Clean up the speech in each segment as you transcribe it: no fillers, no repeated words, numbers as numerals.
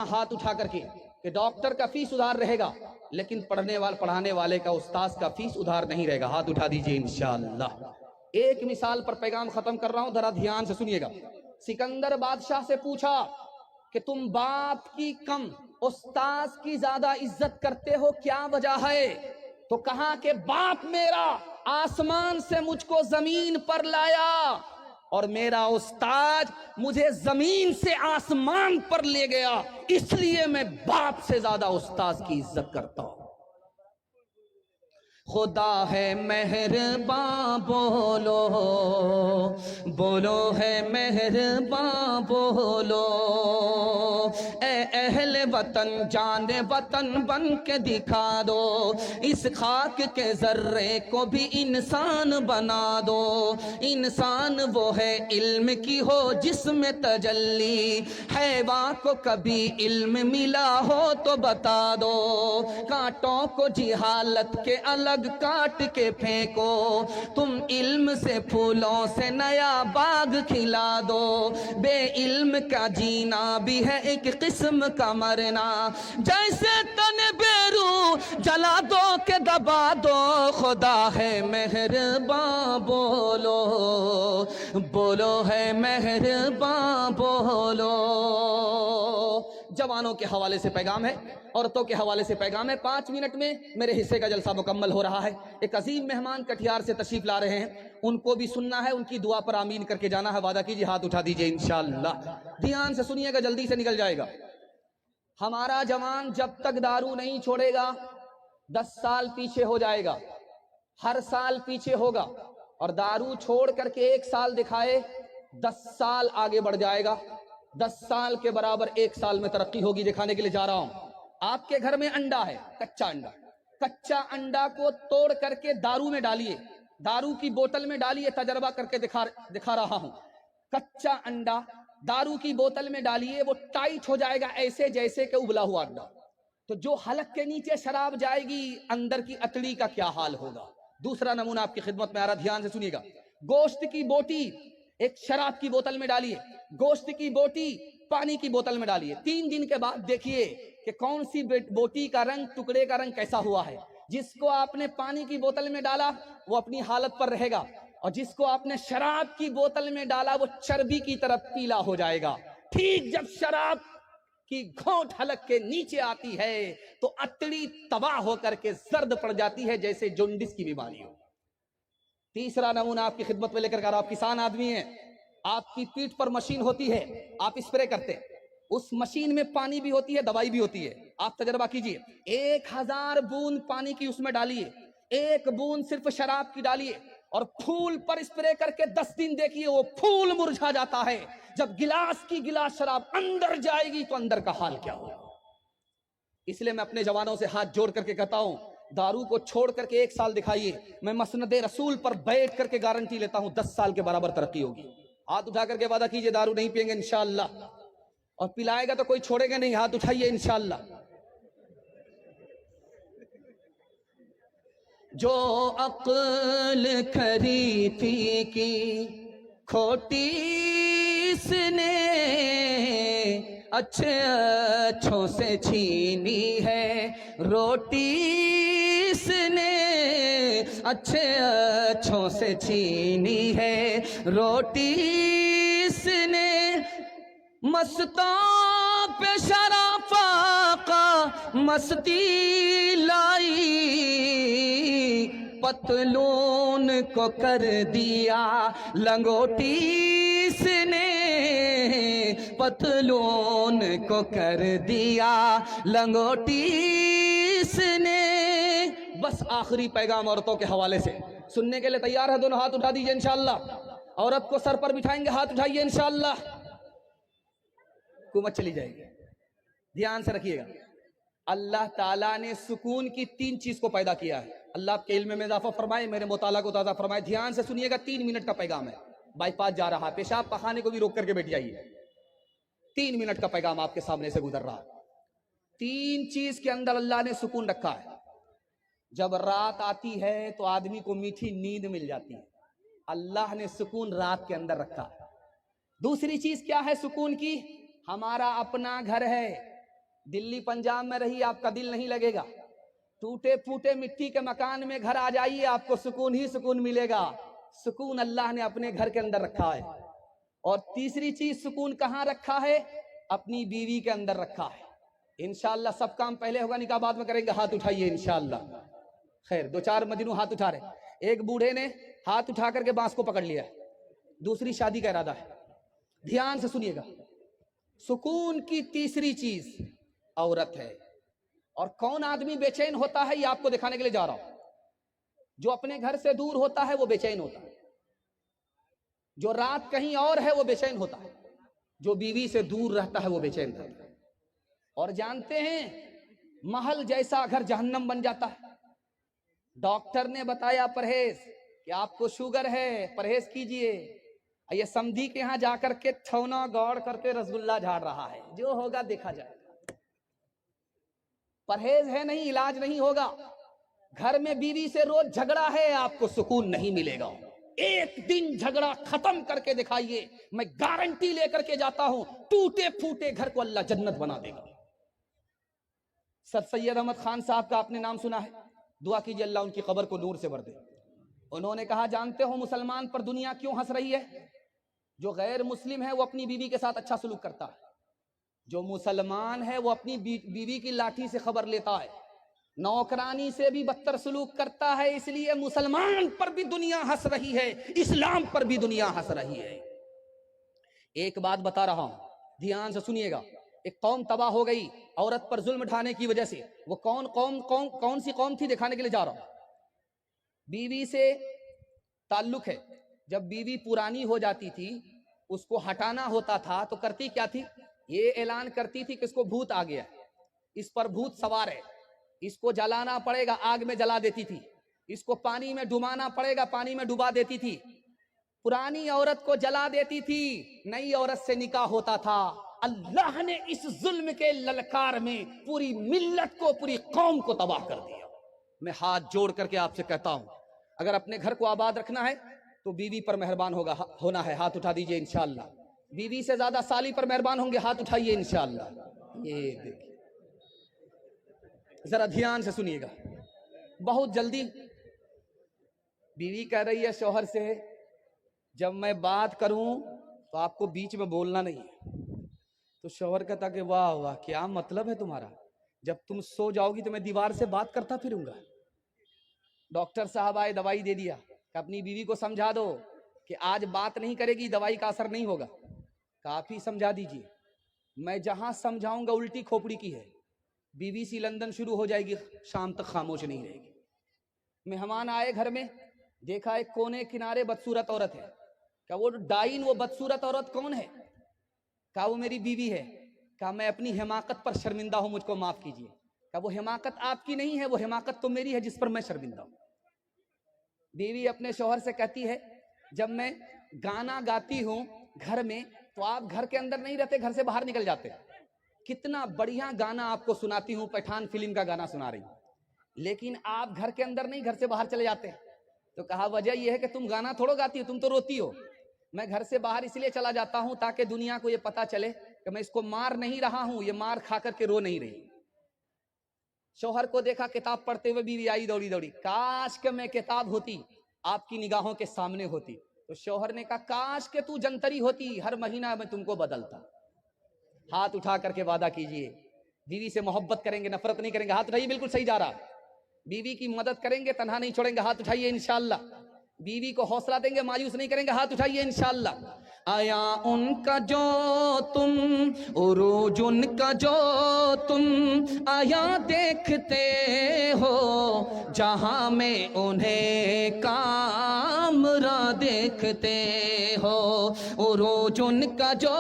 ہاتھ اٹھا کر کے کہ ڈاکٹر کا فیس ادھار رہے گا لیکن پڑھانے والے کا استاذ کا فیس ادھار نہیں رہے گا؟ ہاتھ اٹھا دیجئے انشاءاللہ۔ ایک مثال پر پیغام ختم کر رہا ہوں، ذرا دھیان سے سنیے گا۔ سکندر بادشاہ سے پوچھا کہ تم باپ کی کم استاذ کی زیادہ عزت کرتے ہو، کیا وجہ ہے؟ تو کہا کہ باپ میرا آسمان سے مجھ کو زمین پر لایا اور میرا استاد مجھے زمین سے آسمان پر لے گیا، اس لیے میں باپ سے زیادہ استاد کی عزت کرتا ہوں۔ خدا ہے مہرباں بولو، بولو ہے مہرباں بولو، اے اہل وطن جان وطن بن کے دکھا دو، اس خاک کے ذرے کو بھی انسان بنا دو۔ انسان وہ ہے علم کی ہو جس میں تجلی، حیوان کو کبھی علم ملا ہو تو بتا دو، کانٹوں کو جہالت کے الگ کاٹ کے پھینکو، تم علم سے پھولوں سے نیا باغ کھلا دو۔ بے علم کا جینا بھی ہے ایک قسم کا مرنا، جیسے تن بے روح جلا دو کہ دبا دو۔ خدا ہے مہرباں بولو، بولو ہے مہرباں بولو۔ جوانوں کے حوالے سے پیغام ہے، عورتوں کے حوالے سے پیغام ہے۔ 5 منٹ میں میرے حصے کا جلسہ مکمل ہو رہا ہے۔ ایک عظیم مہمان کٹیہار سے تشریف لا رہے ہیں، ان کو بھی سننا ہے، ان کی دعا پر آمین کر کے جانا ہے۔ وعدہ کیجیے، ہاتھ اٹھا دیجیے انشاءاللہ۔ دھیان سے سنیے گا، جلدی سے نکل جائے گا۔ ہمارا جوان جب تک دارو نہیں چھوڑے گا 10 سال پیچھے ہو جائے گا، ہر سال پیچھے ہوگا، اور دارو چھوڑ کر کے 1 سال دکھائے 10 سال آگے بڑھ جائے گا۔ 10 سال کے برابر 1 سال میں ترقی ہوگی، دکھانے کے لیے جا رہا ہوں۔ آپ کے گھر میں انڈا ہے، کچا انڈا، کچا انڈا کو توڑ کر کے دارو میں ڈالیے، دارو کی بوتل میں ڈالیے، تجربہ کر کے دکھا رہا ہوں۔ کچا انڈا دارو کی بوتل میں ڈالیے، وہ ٹائٹ ہو جائے گا ایسے جیسے کہ ابلا ہوا انڈا۔ تو جو حلق کے نیچے شراب جائے گی، اندر کی اتڑی کا کیا حال ہوگا؟ دوسرا نمونہ آپ کی خدمت میں آ رہا، دھیان سے سنیے گا۔ گوشت کی بوٹی ایک شراب کی بوتل میں ڈالیے، گوشت کی بوٹی پانی کی بوتل میں ڈالیے، 3 دن کے بعد دیکھیے کہ کون سی بوٹی کا رنگ، ٹکڑے کا رنگ کیسا ہوا ہے۔ جس کو آپ نے پانی کی بوتل میں ڈالا وہ اپنی حالت پر رہے گا، اور جس کو آپ نے شراب کی بوتل میں ڈالا وہ چربی کی طرف پیلا ہو جائے گا۔ ٹھیک جب شراب کی گھونٹ حلق کے نیچے آتی ہے تو اتڑی تباہ ہو کر کے زرد پڑ جاتی ہے، جیسے جونڈس کی بیماری ہو۔ تیسرا نمونہ آپ کی خدمت میں لے کر آپ کسان آدمی ہیں، آپ کی پیٹھ پر مشین ہوتی ہے، آپ اسپرے کرتے ہیں، اس مشین میں پانی بھی ہوتی ہے، دوائی بھی ہوتی ہے۔ آپ تجربہ کیجئے، 1000 بوند پانی کی اس میں ڈالیے، 1 بوند صرف شراب کی ڈالیے، اور پھول پر اسپرے کر کے 10 دن دیکھیے، وہ پھول مرجھا جاتا ہے۔ جب گلاس کی گلاس شراب اندر جائے گی تو اندر کا حال کیا ہوگا؟ اس لیے میں اپنے جوانوں سے ہاتھ جوڑ کر کے کہتا ہوں، دارو کو چھوڑ کر کے 1 سال دکھائیے، میں مسند رسول پر بیٹھ کر کے گارنٹی لیتا ہوں 10 سال کے برابر ترقی ہوگی۔ ہاتھ اٹھا کر کے وعدہ کیجئے، دارو نہیں پئیں گے انشاءاللہ، اور پلائے گا تو کوئی چھوڑے گا نہیں۔ ہاتھ اٹھائیے انشاءاللہ۔ جو عقل کھری تھی کی کھوٹی اس نے اچھے اچھوں سے چھینی ہے، روٹی اس نے اچھے اچھوں سے چھینی ہے، روٹی اس نے مستوں پہ شرافہ کا مستی لائی، پتلون کو کر دیا لنگوٹی اس نے، پتلون کو کر دیا لنگوٹی اس نے۔ بس آخری پیغام عورتوں کے حوالے سے سننے کے لیے تیار ہے؟ دونوں ہاتھ اٹھا دیجئے انشاءاللہ۔ عورت کو سر پر بٹھائیں گے، ہاتھ اٹھائیے انشاءاللہ۔ حکومت چلی جائے گی، دھیان سے رکھیے گا۔ اللہ تعالیٰ نے سکون کی 3 چیز کو پیدا کیا ہے۔ اللہ آپ کے علم میں اضافہ فرمائے، میرے مطالعہ کو تازہ فرمائے۔ دھیان سے سنیے گا، 3 منٹ کا پیغام ہے۔ بائی پاس جا رہا ہے، پیشاب پخانے کو بھی روک کر کے بیٹھ جائیے۔ 3 منٹ کا پیغام آپ کے سامنے سے گزر رہا ہے۔ 3 چیز کے اندر اللہ نے سکون رکھا ہے۔ جب رات آتی ہے تو آدمی کو میٹھی نیند مل جاتی ہے، اللہ نے سکون رات کے اندر رکھا ہے۔ دوسری چیز کیا ہے سکون کی؟ ہمارا اپنا گھر ہے، दिल्ली पंजाब में रही आपका दिल नहीं लगेगा, टूटे फूटे मिट्टी के मकान में घर आ जाइए, आपको सुकून ही सुकून मिलेगा। सुकून अल्लाह ने अपने घर के अंदर रखा है। और तीसरी चीज सुकून कहाँ रखा है? अपनी बीवी के अंदर रखा है। इंशाअल्लाह सब काम पहले होगा, निकाह बाद में करेंगे। हाथ उठाइए इंशाअल्लाह। खैर, 2-4 मजनू हाथ उठा रहे। एक बूढ़े ने हाथ उठा करके बांस को पकड़ लिया है, दूसरी शादी का इरादा है। ध्यान से सुनिएगा, सुकून की तीसरी चीज औरत है। और कौन आदमी बेचैन होता है, ये आपको दिखाने के लिए जा रहा हूं। जो अपने घर से दूर होता है वो बेचैन होता है, जो रात कहीं और है वो बेचैन होता है, जो बीवी से दूर रहता है वो बेचैन रहता है। और जानते हैं, महल जैसा घर जहन्नम बन जाता है। डॉक्टर ने बताया परहेज कि आपको शुगर है, परहेज कीजिए। ये समधी के यहां जाकर के थौना गौड़ करके रसगुल्ला झाड़ रहा है, जो होगा देखा जाएगा। परहेज है नहीं, इलाज नहीं होगा। घर में बीवी से रोज झगड़ा है, आपको सुकून नहीं मिलेगा। एक दिन झगड़ा खत्म करके दिखाइए, मैं गारंटी लेकर के जाता हूं, टूटे फूटे घर को अल्लाह जन्नत बना देगा। सर सैयद अहमद खान साहब का आपने नाम सुना है, दुआ कीजिए अल्लाह उनकी कब्र को नूर से भर दे। उन्होंने कहा, जानते हो मुसलमान पर दुनिया क्यों हंस रही है? जो गैर मुस्लिम है वो अपनी बीवी के साथ अच्छा सलूक करता है, जो मुसलमान है वो अपनी बीवी की लाठी से खबर लेता है, नौकरानी से भी बदतर सलूक करता है। इसलिए मुसलमान पर भी दुनिया हंस रही है, इस्लाम पर भी दुनिया हंस रही है। एक बात बता रहा हूं, ध्यान से सुनिएगा। एक कौम तबाह हो गई औरत पर जुल्म ढाने की वजह से। वो कौन सी कौम थी, दिखाने के लिए जा रहा हूं। बीवी से ताल्लुक है। जब बीवी पुरानी हो जाती थी, उसको हटाना होता था तो करती क्या थी? ये ऐलान करती थी कि इसको भूत आ गया, इस पर भूत सवार है, इसको जलाना पड़ेगा, आग में जला देती थी। इसको पानी में डुबाना पड़ेगा, पानी में डुबा देती थी। पुरानी औरत को जला देती थी, नई औरत से निकाह होता था। अल्लाह ने इस जुल्म के ललकार में पूरी मिल्लत को, पूरी कौम को तबाह कर दिया। मैं हाथ जोड़ करके आपसे कहता हूं, अगर अपने घर को आबाद रखना है तो बीवी पर मेहरबान होना है। हाथ उठा दीजिए इंशाअल्लाह। बीवी से ज्यादा साली पर मेहरबान होंगे, हाथ उठाइए इंशाअल्लाह। ये देखिए, जरा ध्यान से सुनिएगा। बहुत जल्दी बीवी कह रही है शौहर से, जब मैं बात करूं तो आपको बीच में बोलना नहीं है। तो शौहर कहता कि वाह वाह, क्या मतलब है तुम्हारा? जब तुम सो जाओगी तो मैं दीवार से बात करता फिरूंगा। डॉक्टर साहब आए, दवाई दे दिया कि अपनी बीवी को समझा दो कि आज बात नहीं करेगी, दवाई का असर नहीं होगा। काफी समझा दीजिए, मैं जहां समझाऊंगा उल्टी खोपड़ी की है। बीबीसी लंदन शुरू हो जाएगी, शाम तक खामोश नहीं रहेगी। मेहमान आए घर में, देखा एक कोने किनारे बदसूरत औरत है। क्या वो डाइन, वो बदसूरत औरत कौन है? कहा वो मेरी बीवी है। कहा मैं अपनी हिमाकत पर शर्मिंदा हूं, मुझको माफ कीजिए। कहा वो हिमाकत आपकी नहीं है, वो हिमाकत तो मेरी है जिस पर मैं शर्मिंदा हूं। बीवी अपने शौहर से कहती है, जब मैं गाना गाती हूं घर में तो आप घर के अंदर नहीं रहते, घर से बाहर निकल जाते। कितना बढ़िया गाना आपको सुनाती हूं, पठान फिल्म का गाना सुना रही हूं, लेकिन आप घर के अंदर नहीं, घर से बाहर चले जाते। तो कहा वजह यह है कि तुम गाना थोड़ो गाती हो, तुम तो रोती हो। मैं घर से बाहर इसलिए चला जाता हूं ताकि दुनिया को यह पता चले कि मैं इसको मार नहीं रहा हूं, ये मार खा करके रो नहीं रही। शौहर को देखा किताब पढ़ते हुए, बीवी आई दौड़ी दौड़ी, काश के मैं किताब होती, आपकी निगाहों के सामने होती। तो शौहर ने कहा काश के तू जंतरी होती, हर महीना मैं तुमको बदलता। हाथ उठा करके वादा कीजिए, बीवी से मोहब्बत करेंगे, नफरत नहीं करेंगे। हाथ उठाइए, बिल्कुल सही जा रहा। बीवी की मदद करेंगे, तन्हा नहीं छोड़ेंगे। हाथ उठाइए इंशाअल्लाह। बीवी को हौसला देंगे, मायूस नहीं करेंगे। हाथ उठाइए इंशाअल्लाह। आया उनका जो तुम, उरूज उनका जो तुम आया देखते हो, जहां में उन्हें कामरा देखते हो। उरूज उनका जो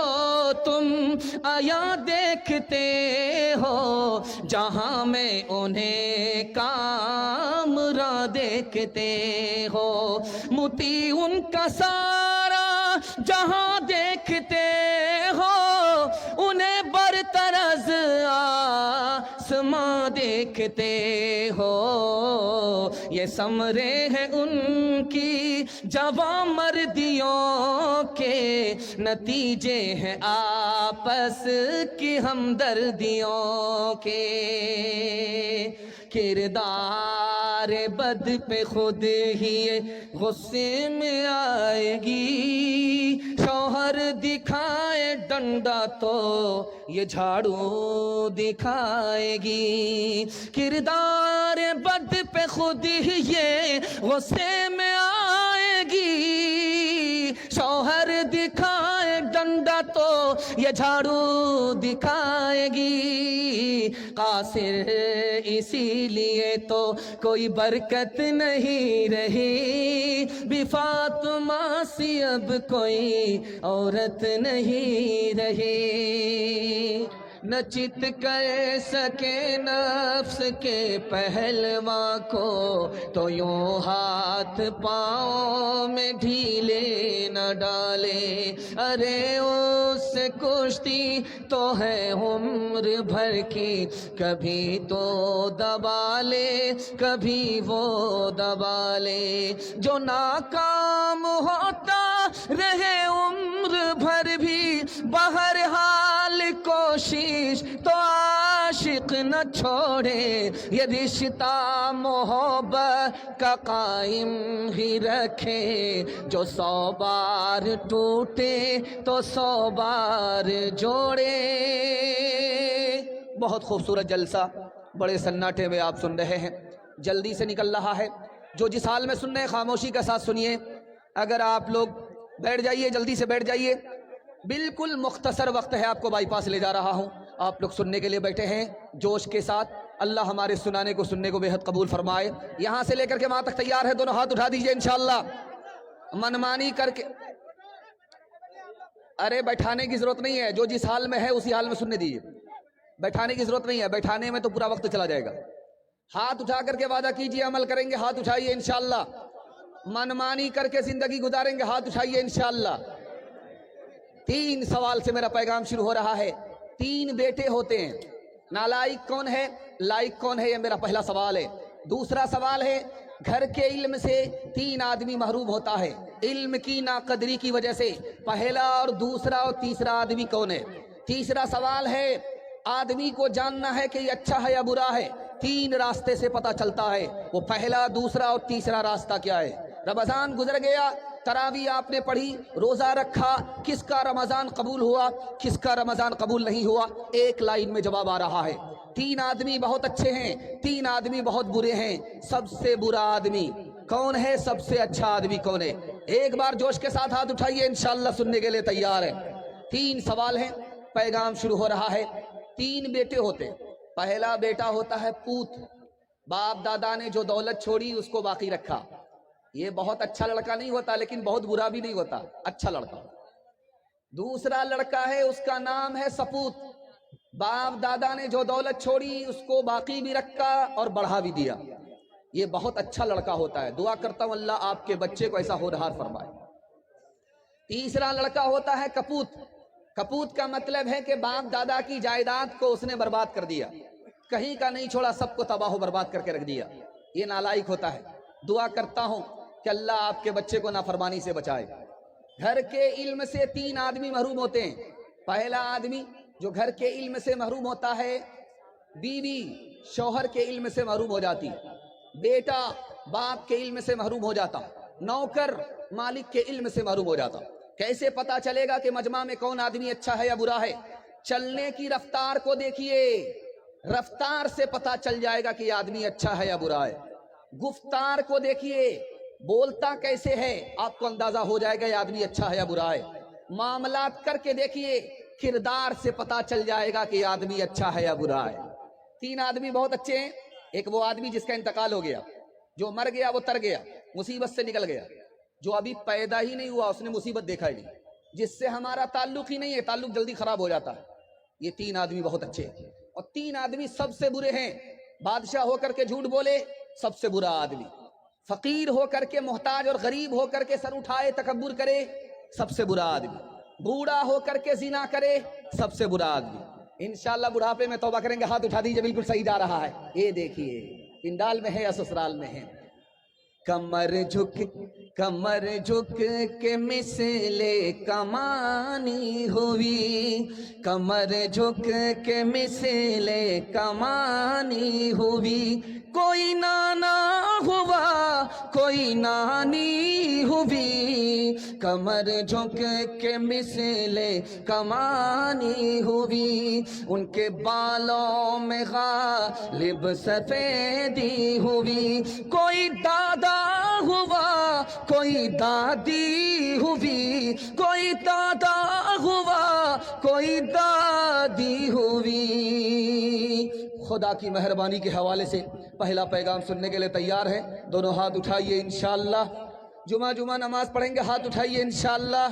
तुम आया देखते हो, जहां में उन्हें कामरा देखते हो। मोती उनका सारा जहां देखते हो, उन्हें बरतरज आसमां देखते हो, ये समरे हैं उनकी जवां मर्दियों के, नतीजे हैं आपस की हमदर्दियों के। किरदार बद पे खुद ही गुस्से में आएगी, शौहर दिखाए डंडा तो ये झाड़ू दिखाएगी। किरदार बद पे खुद ही ये गुस्से में आएगी, शौहर दिखाए डंडा तो ये झाड़ू दिखाएगी। कासिर इसीलिए तो कोई बरकत नहीं रही, भी फातिमा सी अब कोई औरत नहीं रही। न चित कर सके नफ्स के पहलवा को, तो यूं हाथ पाँव में ढीले न डाले। अरे उससे कुश्ती तो है उम्र भर की, कभी तो दबा ले कभी वो दबा ले। जो नाकाम होता रहे उम्र भर भी, बहरहाल कोशिश तो आशिक न छोड़े। ये रिश्ता मोहब्बत का कायम ही रखे, जो 100 बार टूटे तो 100 बार जोड़े। बहुत खूबसूरत जलसा बड़े सन्नाटे में आप सुन रहे हैं, जल्दी से निकल रहा है। जो जिस हाल में सुन रहे हैं खामोशी के साथ सुनिए। अगर आप लोग बैठ जाइए, जल्दी से बैठ जाइए। बिल्कुल मुख्तसर वक्त है, आपको बाईपास ले जा रहा हूं। आप लोग सुनने के लिए बैठे हैं जोश के साथ। अल्लाह हमारे सुनाने को सुनने को बेहद कबूल फरमाए। यहां से लेकर के वहां तक तैयार है, दोनों हाथ उठा दीजिए इंशाअल्लाह। मनमानी करके, अरे बैठाने की जरूरत नहीं है, जो जिस हाल में है उसी हाल में सुनने दीजिए। बैठाने की जरूरत नहीं है, बैठाने में तो पूरा वक्त चला जाएगा। हाथ उठा करके वादा कीजिए, अमल करेंगे। हाथ उठाइए इंशाअल्लाह। मनमानी करके जिंदगी गुजारेंगे, हाथ उठाइए इंशाअल्लाह। 3 सवाल से मेरा पैगाम शुरू हो रहा है। 3 बेटे होते हैं, नालायक कौन है, लायक कौन है, ये मेरा पहला सवाल है। दूसरा सवाल है, घर के इल्म से 3 आदमी महरूम होता है, इल्म की नाकदरी की वजह से। पहला और दूसरा और तीसरा आदमी कौन है। तीसरा सवाल है, आदमी को जानना है कि ये अच्छा है या बुरा है। 3 रास्ते से पता चलता है, वो पहला, दूसरा और तीसरा रास्ता क्या है। रमजान गुजर गया, तरावी आपने पढ़ी, रोजा रखा, किसका रमजान कबूल हुआ, किसका रमजान कबूल नहीं हुआ, एक लाइन में जवाब आ रहा है। 3 आदमी बहुत अच्छे हैं, 3 आदमी बहुत बुरे हैं। सबसे बुरा आदमी कौन है, सबसे अच्छा आदमी कौन है। एक बार जोश के साथ हाथ उठाइए, इंशाअल्लाह सुनने के लिए तैयार है। 3 सवाल हैं, पैगाम शुरू हो रहा है। 3 बेटे होते हैं। पहला बेटा होता है पूत, बाप दादा ने जो दौलत छोड़ी उसको बाकी रखा। ये बहुत अच्छा लड़का नहीं होता, लेकिन बहुत बुरा भी नहीं होता, अच्छा लड़का। दूसरा लड़का है, उसका नाम है सपूत, बाप दादा ने जो दौलत छोड़ी उसको बाकी भी रखा और बढ़ा भी दिया। ये बहुत अच्छा लड़का होता है। दुआ करता हूं अल्लाह आपके बच्चे को ऐसा होनहार फरमाए। तीसरा लड़का होता है कपूत। कपूत का मतलब है कि बाप दादा की जायदाद को उसने बर्बाद कर दिया, कहीं का नहीं छोड़ा, सबको तबाह बर्बाद करके रख दिया। ये नालायक होता है। दुआ करता हूं कि अल्लाह आपके बच्चे को नाफरमानी से बचाए। घर के इल्म से 3 आदमी महरूम होते हैं। पहला आदमी जो घर के इल्म से महरूम होता है, बीवी शौहर के इल्म से महरूम हो जाती, बेटा बाप के इल्म से महरूम हो जाता, नौकर मालिक के इल्म से महरूम हो जाता। कैसे पता चलेगा कि मजमा में कौन आदमी अच्छा है या बुरा है। चलने की रफ्तार को देखिए, रफ्तार से पता चल जाएगा कि आदमी अच्छा है या बुरा है। गुफ्तार को देखिए, बोलता कैसे है, आपको अंदाजा हो जाएगा ये आदमी अच्छा है या बुरा है। मामलात करके देखिए, किरदार से पता चल जाएगा कि आदमी अच्छा है या बुरा है। 3 आदमी बहुत अच्छे हैं। एक वो आदमी जिसका इंतकाल हो गया, जो मर गया वो तर गया, मुसीबत से निकल गया। जो अभी पैदा ही नहीं हुआ उसने मुसीबत देखा ही नहीं, जिससे हमारा ताल्लुक ही नहीं है, ताल्लुक जल्दी खराब हो जाता है। ये 3 आदमी बहुत अच्छे हैं। और 3 आदमी सबसे बुरे हैं। बादशाह होकर के झूठ बोले, सबसे बुरा आदमी। फकीर होकर के मोहताज और गरीब होकर के सर उठाए तकब्बुर करे, सबसे बुरा आदमी। बूढ़ा होकर के जिना करे, सबसे बुरा आदमी। इंशाअल्लाह बुढ़ापे में तौबा करेंगे। हाथ उठा दीजिए, बिल्कुल सही जा रहा है। ये देखिए पिंडाल में है या ससुराल में है। कमर झुक के मिसले कमानी हुई, कमर झुक के मिसले कमानी हुई, कोई नाना हुआ कोई नानी हुई, कमर झुक के मिसले कमानी हुई, उनके बालों में गालिब सफेदी हुई, कोई दादा हुआ कोई दादी हुई, कोई दादा हुआ कोई दादी हुई। खुदा की मेहरबानी के हवाले से पहला पैगाम सुनने के लिए तैयार हैं? दोनों हाथ उठाइए इंशाअल्लाह। जुमा नमाज पढ़ेंगे, हाथ उठाइए इंशाअल्लाह।